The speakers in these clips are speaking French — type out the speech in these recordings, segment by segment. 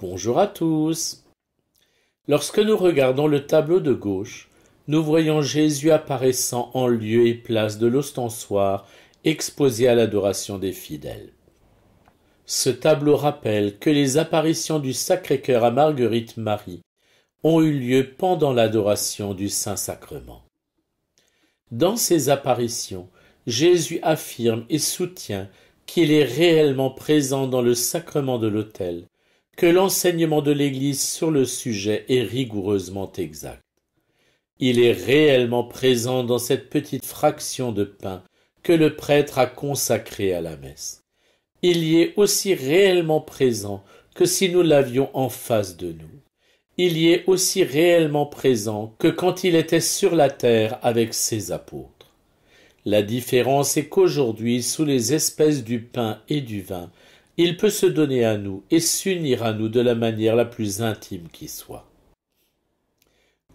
Bonjour à tous. Lorsque nous regardons le tableau de gauche, nous voyons Jésus apparaissant en lieu et place de l'ostensoir exposé à l'adoration des fidèles. Ce tableau rappelle que les apparitions du Sacré-Cœur à Marguerite Marie ont eu lieu pendant l'adoration du Saint-Sacrement. Dans ces apparitions, Jésus affirme et soutient qu'il est réellement présent dans le sacrement de l'autel, que l'enseignement de l'Église sur le sujet est rigoureusement exact. Il est réellement présent dans cette petite fraction de pain que le prêtre a consacrée à la messe. Il y est aussi réellement présent que si nous l'avions en face de nous. Il y est aussi réellement présent que quand il était sur la terre avec ses apôtres. La différence est qu'aujourd'hui, sous les espèces du pain et du vin, il peut se donner à nous et s'unir à nous de la manière la plus intime qui soit.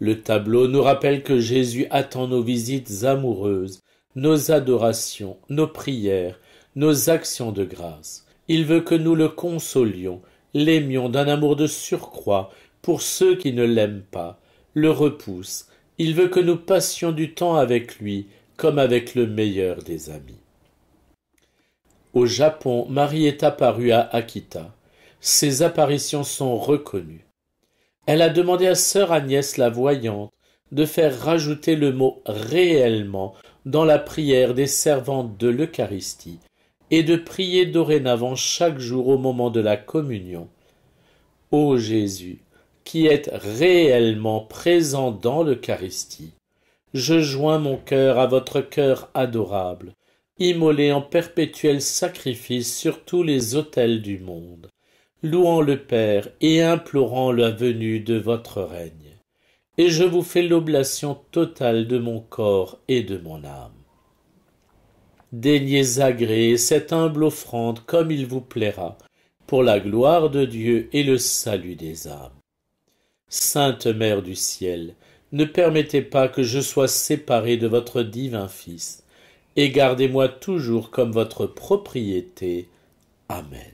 Le tableau nous rappelle que Jésus attend nos visites amoureuses, nos adorations, nos prières, nos actions de grâce. Il veut que nous le consolions, l'aimions d'un amour de surcroît pour ceux qui ne l'aiment pas, le repoussent. Il veut que nous passions du temps avec lui, comme avec le meilleur des amis. Au Japon, Marie est apparue à Akita. Ses apparitions sont reconnues. Elle a demandé à sœur Agnès la voyante de faire rajouter le mot « réellement » dans la prière des servantes de l'Eucharistie et de prier dorénavant chaque jour au moment de la communion. Ô Jésus, qui êtes réellement présent dans l'Eucharistie, je joins mon cœur à votre cœur adorable, immolé en perpétuel sacrifice sur tous les autels du monde, louant le Père et implorant la venue de votre règne. Et je vous fais l'oblation totale de mon corps et de mon âme. Daignez agréer cette humble offrande comme il vous plaira, pour la gloire de Dieu et le salut des âmes. Sainte Mère du ciel, ne permettez pas que je sois séparé de votre divin Fils, et gardez-moi toujours comme votre propriété. Amen.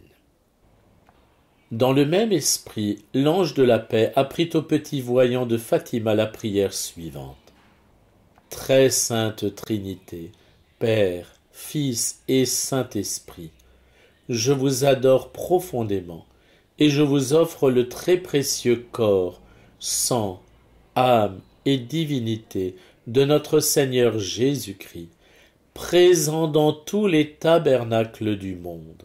Dans le même esprit, l'ange de la paix apprit au petit voyant de Fatima la prière suivante. Très sainte Trinité, Père, Fils et Saint-Esprit, je vous adore profondément, et je vous offre le très précieux corps, sang, âme et divinité de notre Seigneur Jésus-Christ, présent dans tous les tabernacles du monde,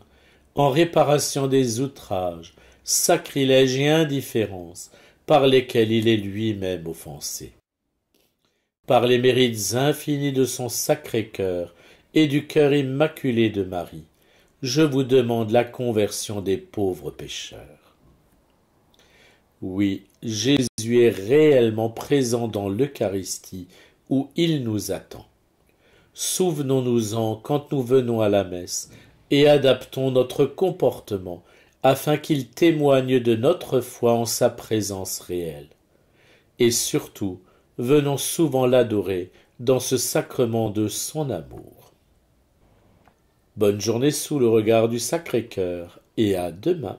en réparation des outrages, sacrilèges et indifférences par lesquels il est lui-même offensé. Par les mérites infinis de son Sacré-Cœur et du cœur immaculé de Marie, je vous demande la conversion des pauvres pécheurs. Oui, Jésus est réellement présent dans l'Eucharistie où il nous attend. Souvenons-nous-en quand nous venons à la messe et adaptons notre comportement afin qu'il témoigne de notre foi en sa présence réelle. Et surtout, venons souvent l'adorer dans ce sacrement de son amour. Bonne journée sous le regard du Sacré-Cœur et à demain.